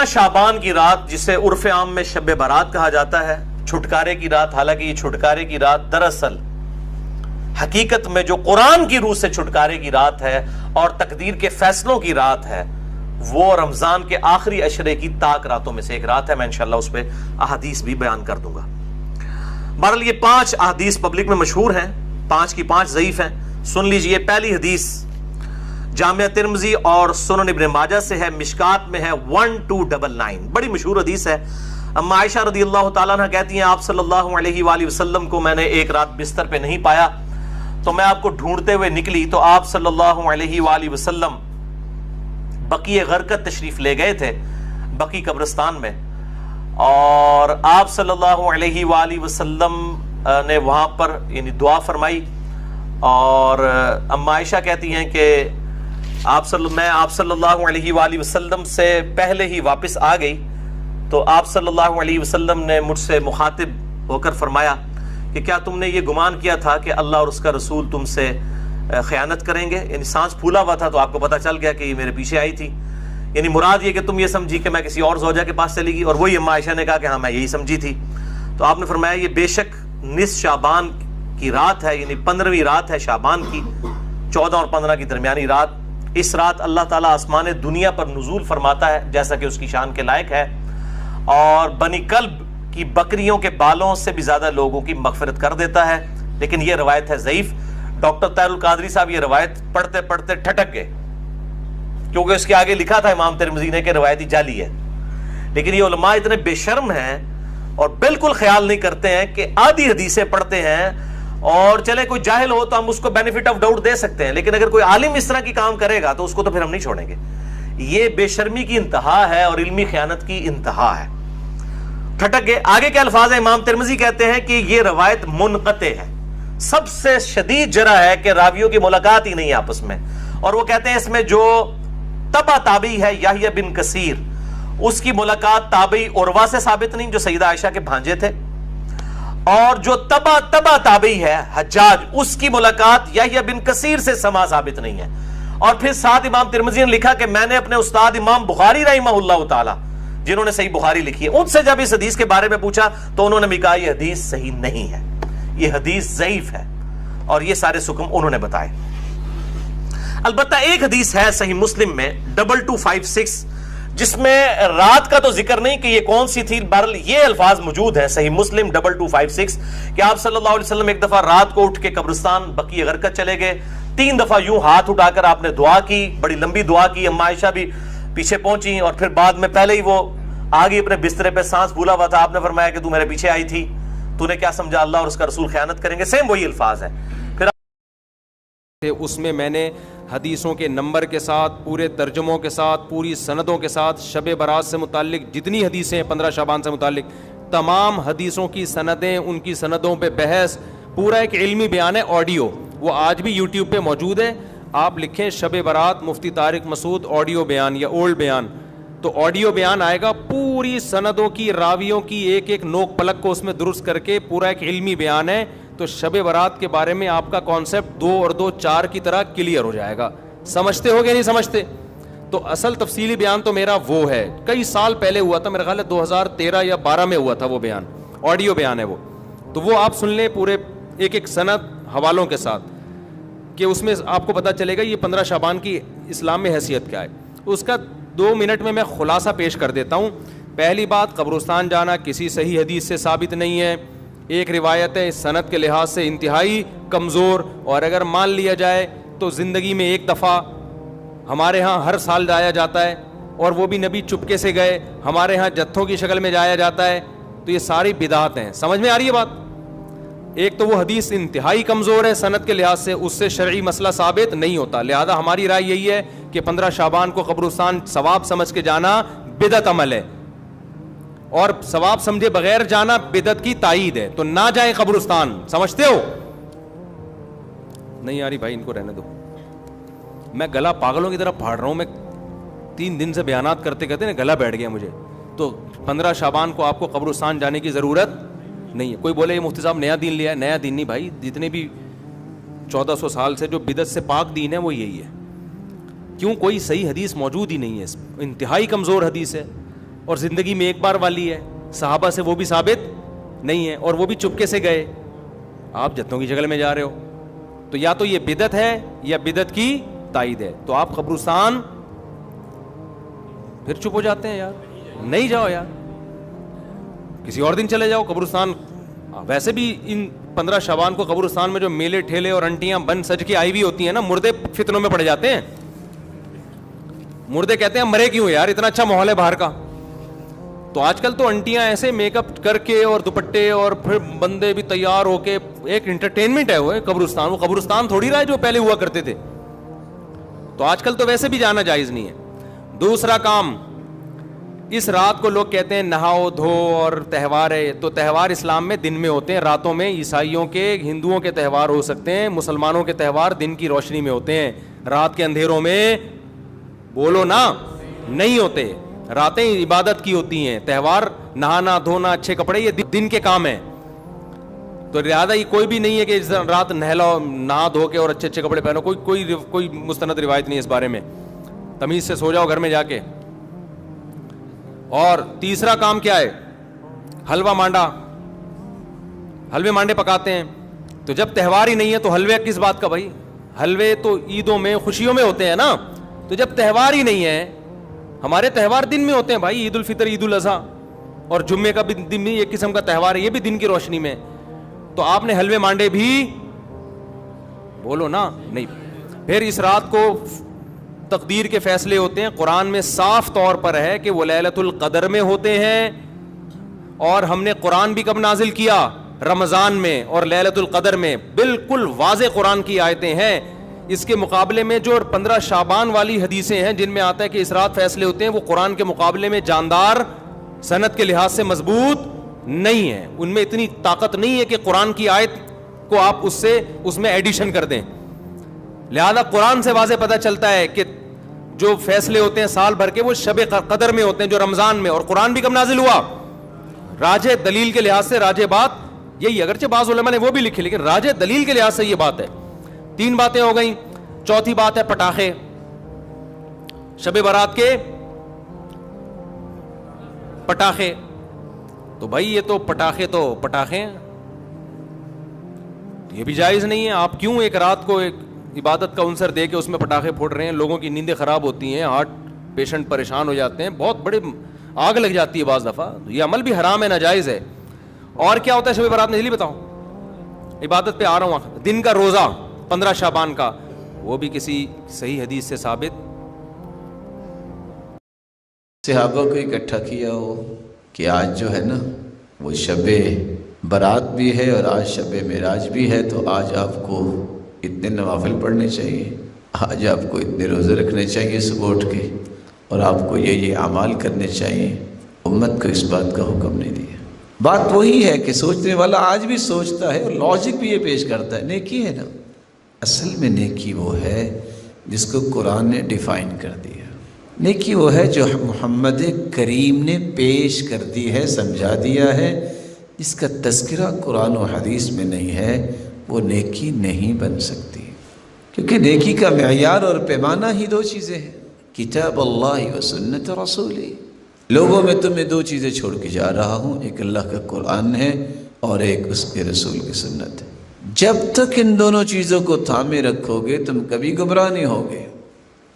15 شعبان کی رات جسے عرف عام میں شب برات کہا جاتا ہے، چھٹکارے کی رات، حالانکہ یہ چھٹکارے کی رات دراصل حقیقت میں جو قرآن کی روح سے چھٹکارے کی رات ہے اور تقدیر کے فیصلوں کی رات ہے، وہ رمضان کے آخری عشرے کی تاک راتوں میں سے ایک رات ہے. میں انشاءاللہ اس پہ احادیث بھی بیان کر دوں گا. بہرحال یہ 5 احادیث پبلک میں مشہور ہیں، 5 کی 5 ضعیف ہیں. سن لیجئے. پہلی حدیث جامعہ ترمذی اور سنن ابن ماجہ سے ہے، مشکات میں ہے 1299، بڑی مشہور حدیث ہے. اما عائشہ رضی اللہ تعالیٰ عنہ کہتی ہیں آپ صلی اللہ علیہ وآلہ وسلم کو میں نے ایک رات بستر پہ نہیں پایا تو میں آپ کو ڈھونڈتے ہوئے نکلی تو آپ صلی اللہ علیہ وآلہ وسلم بقیع غرقد تشریف لے گئے تھے، بقیع قبرستان میں، اور آپ صلی اللہ علیہ وآلہ وسلم نے وہاں پر یعنی دعا فرمائی. اور اما عائشہ کہتی ہیں کہ میں آپ صلی اللہ علیہ وآلہ وسلم سے پہلے ہی واپس آ گئی تو آپ صلی اللہ علیہ وسلم نے مجھ سے مخاطب ہو کر فرمایا کہ کیا تم نے یہ گمان کیا تھا کہ اللہ اور اس کا رسول تم سے خیانت کریں گے؟ یعنی سانس پھولا ہوا تھا تو آپ کو پتہ چل گیا کہ یہ میرے پیچھے آئی تھی. یعنی مراد یہ کہ تم یہ سمجھی کہ میں کسی اور زوجہ کے پاس چلی گئی، اور وہی اما عائشہ نے کہا کہ ہاں میں یہی سمجھی تھی. تو آپ نے فرمایا یہ بے شک نصف شعبان کی رات ہے، یعنی 15ویں رات ہے شعبان کی، 14 اور 15 کی درمیانی رات. اس رات اللہ تعالیٰ آسمان دنیا پر نزول فرماتا ہے جیسا کہ اس کی شان کے لائق ہے، اور بنی کلب کی بکریوں کے بالوں سے بھی زیادہ لوگوں کی مغفرت کر دیتا ہے. لیکن یہ روایت ہے ضعیف. ڈاکٹر طاہر القادری صاحب یہ روایت پڑھتے پڑھتے ٹھٹک گئے کیونکہ اس کے آگے لکھا تھا امام ترمذی نے کہ روایتی جعلی ہے. لیکن یہ علماء اتنے بے شرم ہیں اور بالکل خیال نہیں کرتے ہیں کہ آدھی حدیثیں پڑھتے ہیں، اور چلے کوئی جاہل ہو تو ہم اس کو بینیفٹ آف ڈاؤٹ دے سکتے ہیں، لیکن اگر کوئی عالم اس طرح کی کام کرے گا تو اس کو تو پھر ہم نہیں چھوڑیں گے. یہ بے شرمی کی انتہا ہے اور علمی خیانت کی انتہا ہے. ٹھٹک گئے. آگے کے الفاظ ہیں. امام ترمذی کہتے ہیں کہ یہ روایت منقطع ہے، سب سے شدید جرح ہے کہ راویوں کی ملاقات ہی نہیں ہے آپس میں. اور وہ کہتے ہیں اس میں جو تبع تابعی ہے یحییٰ بن کثیر، اس کی ملاقات تابعی عروہ سے ثابت نہیں جو سیدہ عائشہ کے بھانجے تھے، اور جو تبع تابعی ہے حجاج، اس کی ملاقات یحییٰ بن کثیر سے سما ثابت نہیں ہے. اور پھر ساتھ امام ترمذی نے لکھا کہ میں نے اپنے استاد امام بخاری رحمہ اللہ تعالی جنہوں نے صحیح بخاری لکھی ہے ان سے جب اس حدیث کے بارے میں پوچھا تو انہوں نے بھی کہا یہ حدیث صحیح نہیں ہے، یہ حدیث ضعیف ہے، اور یہ سارے حکم انہوں نے بتائے. البتہ ایک حدیث ہے صحیح مسلم میں 2256 جس میں رات کا تو ذکر نہیں کہ یہ کون سی تھی، بہرحال یہ الفاظ موجود ہیں صحیح مسلم 2256 کہ آپ صلی اللہ علیہ وسلم ایک دفعہ رات کو اٹھ کے قبرستان بقیع غرقد چلے گئے. 3 دفعہ یوں ہاتھ اٹھا کر آپ نے دعا کی، بڑی لمبی دعا کی. اما عائشہ بھی پیچھے پہنچی اور پھر بعد میں پہلے ہی وہ آگے اپنے بسترے پہ سانس پھولا ہوا تھا. آپ نے فرمایا کہ تو میرے پیچھے آئی تھی، تو نے کیا سمجھا اللہ اور اس کا رسول خیانت کریں گے؟ سیم وہی الفاظ ہیں. پھر اس میں میں نے حدیثوں کے نمبر کے ساتھ، پورے ترجموں کے ساتھ، پوری سندوں کے ساتھ، شب برات سے متعلق جتنی حدیثیں ہیں 15 شعبان سے متعلق تمام حدیثوں کی سندیں، ان کی سندوں پہ بحث، پورا ایک علمی بیان ہے آڈیو، وہ آج بھی یوٹیوب پہ موجود ہے. آپ لکھیں شب برات مفتی طارق مسعود آڈیو بیان یا اولڈ بیان، تو آڈیو بیان آئے گا، پوری سندوں کی، راویوں کی ایک ایک نوک پلک کو اس میں درست کر کے پورا ایک علمی بیان ہے. تو شب برات کے بارے میں آپ کا کانسیپٹ 2 اور 2 4 کی طرح کلیئر ہو جائے گا. سمجھتے ہو گے نہیں سمجھتے؟ تو اصل تفصیلی بیان تو میرا وہ ہے، کئی سال پہلے ہوا تھا، میرا خیال ہے 2013 یا 12 میں ہوا تھا وہ بیان، آڈیو بیان ہے وہ. تو وہ آپ سن لیں پورے ایک ایک سند حوالوں کے ساتھ کہ اس میں آپ کو پتہ چلے گا یہ 15 شعبان کی اسلام میں حیثیت کیا ہے. اس کا 2 منٹ میں خلاصہ پیش کر دیتا ہوں. پہلی بات، قبرستان جانا کسی صحیح حدیث سے ثابت نہیں ہے. ایک روایت ہے صنعت کے لحاظ سے انتہائی کمزور، اور اگر مان لیا جائے تو زندگی میں ایک دفعہ، ہمارے ہاں ہر سال جایا جاتا ہے، اور وہ بھی نبی چپکے سے گئے، ہمارے ہاں جتھوں کی شکل میں جایا جاتا ہے. تو یہ ساری بدعات ہیں. سمجھ میں آ رہی ہے بات؟ ایک تو وہ حدیث انتہائی کمزور ہے صنعت کے لحاظ سے، اس سے شرعی مسئلہ ثابت نہیں ہوتا. لہذا ہماری رائے یہی ہے کہ 15 شعبان کو قبرستان ثواب سمجھ کے جانا بدعت عمل ہے، اور ثواب سمجھے بغیر جانا بدعت کی تائید ہے. تو نہ جائیں قبرستان. سمجھتے ہو؟ نہیں آ رہی بھائی، ان کو رہنے دو. میں گلا پاگلوں کی طرح پھاڑ رہا ہوں. میں 3 دن سے بیانات کرتے کرتے نا گلا بیٹھ گیا مجھے. تو 15 شعبان کو آپ کو قبرستان جانے کی ضرورت نہیں ہے. کوئی بولے یہ مفتی صاحب نیا دین لیا ہے. نیا دین نہیں بھائی، جتنے بھی 1400 سال سے جو بدعت سے پاک دین ہے وہ یہی ہے. کیوں؟ کوئی صحیح حدیث موجود ہی نہیں ہے. انتہائی کمزور حدیث ہے. اور زندگی میں ایک بار والی ہے. صحابہ سے وہ بھی ثابت نہیں ہے, اور وہ بھی چپکے سے گئے. آپ جتوں کی شکل میں جا رہے ہو, تو یا تو یہ بدعت ہے یا بدعت کی تائید ہے. تو آپ قبرستان پھر چپ ہو جاتے ہیں, یار نہیں جاؤ یار, کسی اور دن چلے جاؤ قبرستان. ویسے بھی ان 15 شعبان کو قبرستان میں جو میلے ٹھیلے اور انٹیاں بن سج کے آئی ہوئی ہوتی ہیں نا, مردے فتنوں میں پڑ جاتے ہیں. مردے کہتے ہیں مرے کیوں یار, اتنا اچھا ماحول ہے باہر کا. تو آج کل تو انٹیاں ایسے میک اپ کر کے اور دوپٹے, اور پھر بندے بھی تیار ہو کے, ایک انٹرٹینمنٹ ہے وہ قبرستان. وہ قبرستان تھوڑی رہا ہے جو پہلے ہوا کرتے تھے. تو آج کل تو ویسے بھی جانا جائز نہیں ہے. دوسرا کام, اس رات کو لوگ کہتے ہیں نہاؤ دھو اور تہوار ہے. تو تہوار اسلام میں دن میں ہوتے ہیں, راتوں میں. عیسائیوں کے, ہندوؤں کے تہوار ہو سکتے ہیں, مسلمانوں کے تہوار دن کی روشنی میں ہوتے ہیں. رات کے اندھیروں میں بولو نا نہیں ہوتے. راتیں عبادت کی ہوتی ہیں. تہوار نہانا دھونا اچھے کپڑے یہ دن کے کام ہیں. تو لہٰذا یہ کوئی بھی نہیں ہے کہ رات نہلاؤ, نہا دھو کے اور اچھے اچھے کپڑے پہنو. کوئی مستند روایت نہیں اس بارے میں. تمیز سے سو جاؤ گھر میں جا کے. اور تیسرا کام کیا ہے, حلوہ مانڈا. حلوے مانڈے پکاتے ہیں. تو جب تہوار ہی نہیں ہے تو حلوے کس بات کا بھائی؟ حلوے تو عیدوں میں خوشیوں میں ہوتے ہیں نا. تو جب تہوار ہی نہیں ہے, ہمارے تہوار دن میں ہوتے ہیں بھائی. عید الفطر, عید الاضحیٰ اور جمعے کا بھی دن میں ایک قسم کا تہوار ہے, یہ بھی دن کی روشنی میں. تو آپ نے حلوے مانڈے بھی بولو نا نہیں. پھر اس رات کو تقدیر کے فیصلے ہوتے ہیں. قرآن میں صاف طور پر ہے کہ وہ لیلۃ القدر میں ہوتے ہیں. اور ہم نے قرآن بھی کب نازل کیا؟ رمضان میں اور لیلۃ القدر میں. بالکل واضح قرآن کی آیتیں ہیں. اس کے مقابلے میں جو 15 شعبان والی حدیثیں ہیں جن میں آتا ہے کہ اس رات فیصلے ہوتے ہیں, وہ قرآن کے مقابلے میں جاندار, سند کے لحاظ سے مضبوط نہیں ہے. ان میں اتنی طاقت نہیں ہے کہ قرآن کی آیت کو آپ اس میں ایڈیشن کر دیں. لہذا قرآن سے واضح پتہ چلتا ہے کہ جو فیصلے ہوتے ہیں سال بھر کے وہ شب قدر میں ہوتے ہیں, جو رمضان میں. اور قرآن بھی کب نازل ہوا؟ راجح دلیل کے لحاظ سے راجح بات یہی, اگرچہ بعض علماء نے وہ بھی لکھی, لیکن راجح دلیل کے لحاظ سے یہ بات ہے. 3 باتیں ہو گئیں. چوتھی بات ہے پٹاخے. شب برات کے پٹاخے. تو بھائی یہ تو پٹاخے یہ بھی جائز نہیں ہے. آپ کیوں ایک رات کو ایک عبادت کا عنصر دے کے اس میں پٹاخے پھوڑ رہے ہیں؟ لوگوں کی نیندیں خراب ہوتی ہیں, ہارٹ پیشنٹ پریشان ہو جاتے ہیں, بہت بڑے آگ لگ جاتی ہے بعض دفعہ. یہ عمل بھی حرام ہے, ناجائز ہے. اور کیا ہوتا ہے شب برات میں جلدی بتاؤ؟ عبادت پہ آ رہا ہوں. دن کا روزہ 15 شعبان کا, وہ بھی کسی صحیح حدیث سے ثابت. صحابہ کو اکٹھا کیا ہو کہ آج جو ہے نا وہ شب برات بھی ہے اور آج شب معراج بھی ہے, تو آج آپ کو اتنے نوافل پڑھنے چاہیے, آج آپ کو اتنے روزے رکھنے چاہیے صبح اٹھ کے, اور آپ کو یہ اعمال کرنے چاہیے. امت کو اس بات کا حکم نہیں دیا. بات وہی ہے کہ سوچنے والا آج بھی سوچتا ہے, اور لاجک بھی یہ پیش کرتا ہے. نیکی ہے نا, اصل میں نیکی وہ ہے جس کو قرآن نے ڈیفائن کر دیا. نیکی وہ ہے جو محمد کریم نے پیش کر دی ہے, سمجھا دیا ہے. جس کا تذکرہ قرآن و حدیث میں نہیں ہے وہ نیکی نہیں بن سکتی. کیونکہ نیکی کا معیار اور پیمانہ ہی 2 چیزیں ہیں, کتاب اللہ و سنت رسولی. لوگوں میں تمہیں 2 چیزیں چھوڑ کے جا رہا ہوں, ایک اللہ کا قرآن ہے اور ایک اس کے رسول کی سنت ہے. جب تک ان دونوں چیزوں کو تھامے رکھو گے تم کبھی گمراہ نہیں ہوگے.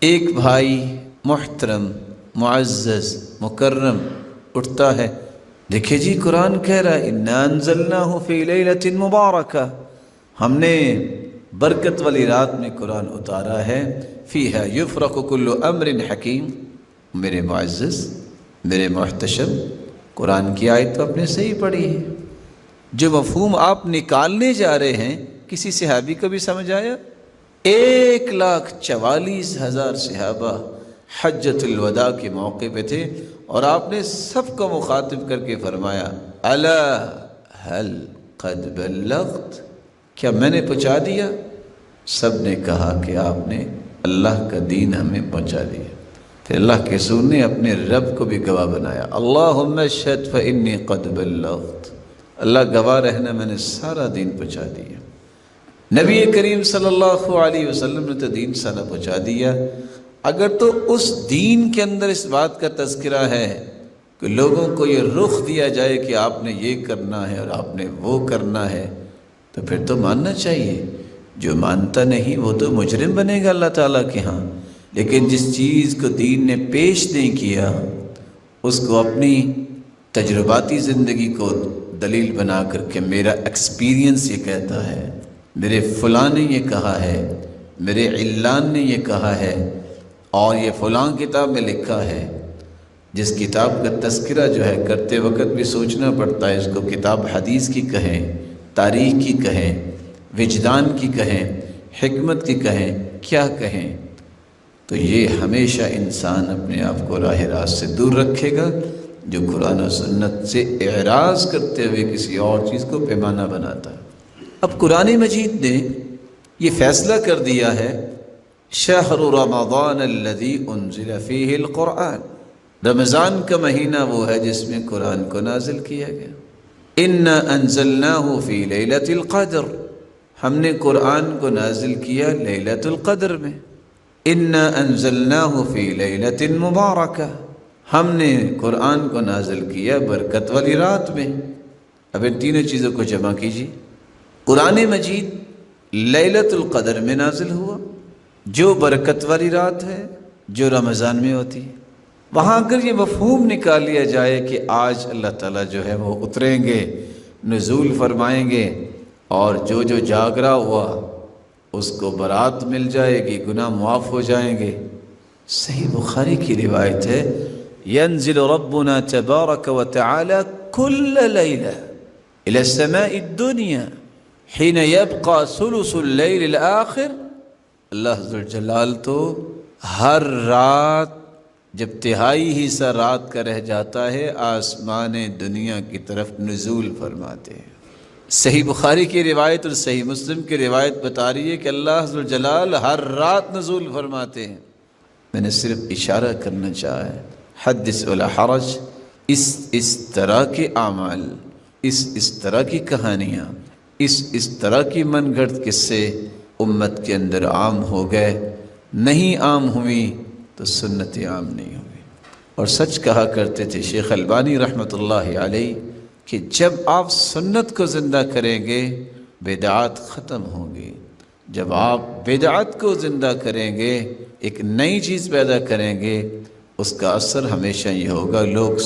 ایک بھائی محترم معزز مکرم اٹھتا ہے, دیکھیں جی قرآن کہہ رہا ہے اِنَّا أَنزَلْنَاهُ فِي لَيْلَةٍ مُبَارَكَةٍ, ہم نے برکت والی رات میں قرآن اتارا ہے. فِيهَا يُفْرَقُ كُلُّ أَمْرٍ حَكِيمٍ. میرے معزز میرے محتشم, قرآن کی آیت تو آپ نے صحیح پڑھی ہے. جو مفہوم آپ نکالنے جا رہے ہیں کسی صحابی کو بھی سمجھ آیا؟ 1,44,000 صحابہ حجۃ الوداع کے موقع پہ تھے, اور آپ نے سب کو مخاطب کر کے فرمایا الا هل قد بلغت, کیا میں نے پہنچا دیا؟ سب نے کہا کہ آپ نے اللہ کا دین ہمیں پہنچا دیا. پھر اللہ کے رسول نے اپنے رب کو بھی گواہ بنایا, اللہم اشہد فانی قد بلغت, اللہ گواہ رہنا میں نے سارا دین پہنچا دیا. نبی کریم صلی اللہ علیہ وسلم نے تو دین سارا پہنچا دیا. اگر تو اس دین کے اندر اس بات کا تذکرہ ہے کہ لوگوں کو یہ رخ دیا جائے کہ آپ نے یہ کرنا ہے اور آپ نے وہ کرنا ہے، تو پھر تو ماننا چاہیے۔ جو مانتا نہیں وہ تو مجرم بنے گا اللہ تعالیٰ کے ہاں۔ لیکن جس چیز کو دین نے پیش نہیں کیا، اس کو اپنی تجرباتی زندگی کو دلیل بنا کر کے میرا ایکسپیرینس یہ کہتا ہے، میرے فلاں نے یہ کہا ہے، میرے علان نے یہ کہا ہے، اور یہ فلاں کتاب میں لکھا ہے۔ جس کتاب کا تذکرہ جو ہے کرتے وقت بھی سوچنا پڑتا ہے، اس کو کتاب حدیث کی کہیں، تاریخ کی کہیں، وجدان کی کہیں، حکمت کی کہیں، کیا کہیں، تو یہ ہمیشہ انسان اپنے آپ کو راہ راست سے دور رکھے گا جو قرآن و سنت سے اعراض کرتے ہوئے کسی اور چیز کو پیمانہ بناتا ہے۔ اب قرآن مجید نے یہ فیصلہ کر دیا ہے، شہر رمضان الذی انزل فیہ القرآن، رمضان کا مہینہ وہ ہے جس میں قرآن کو نازل کیا گیا۔ انا انزلناہ فی لیلۃ القدر، ہم نے قرآن کو نازل کیا لیلۃ القدر میں۔ انا انزلناہ فی لیلۃ مبارکہ، ہم نے قرآن کو نازل کیا برکت والی رات میں۔ اب ان تینوں چیزوں کو جمع کیجیے۔ قرآن مجید لیلۃ القدر میں نازل ہوا، جو برکت والی رات ہے، جو رمضان میں ہوتی ہے۔ وہاں اگر یہ مفہوم نکال لیا جائے کہ آج اللہ تعالیٰ جو ہے وہ اتریں گے، نزول فرمائیں گے، اور جو جاگ رہا ہوا اس کو برات مل جائے گی، گناہ معاف ہو جائیں گے۔ صحیح بخاری کی روایت ہے، ينزل ربنا تبارك وتعالى كل ليلة إلى السماء الدنيا حين يبقى ثلث الليل الآخر۔ اللہ ذوالجلال تو ہر رات جب تہائی حصہ رات کا رہ جاتا ہے، آسمان دنیا کی طرف نزول فرماتے ہیں۔ صحیح بخاری کی روایت اور صحیح مسلم کی روایت بتا رہی ہے کہ اللہ ذوالجلال ہر رات نزول فرماتے ہیں۔ میں نے صرف اشارہ کرنا چاہا ہے، حدث ولا حرج، اس طرح کے اعمال، اس طرح کی کہانیاں، اس طرح کی من گھڑت قصے امت کے اندر عام ہو گئے، نہیں عام ہوئی تو سنت عام نہیں ہوئی۔ اور سچ کہا کرتے تھے شیخ البانی رحمۃ اللہ علیہ کہ جب آپ سنت کو زندہ کریں گے بدعات ختم ہوں گی، جب آپ بدعت کو زندہ کریں گے، ایک نئی چیز پیدا کریں گے، اس کا اثر ہمیشہ یہ ہوگا لوگ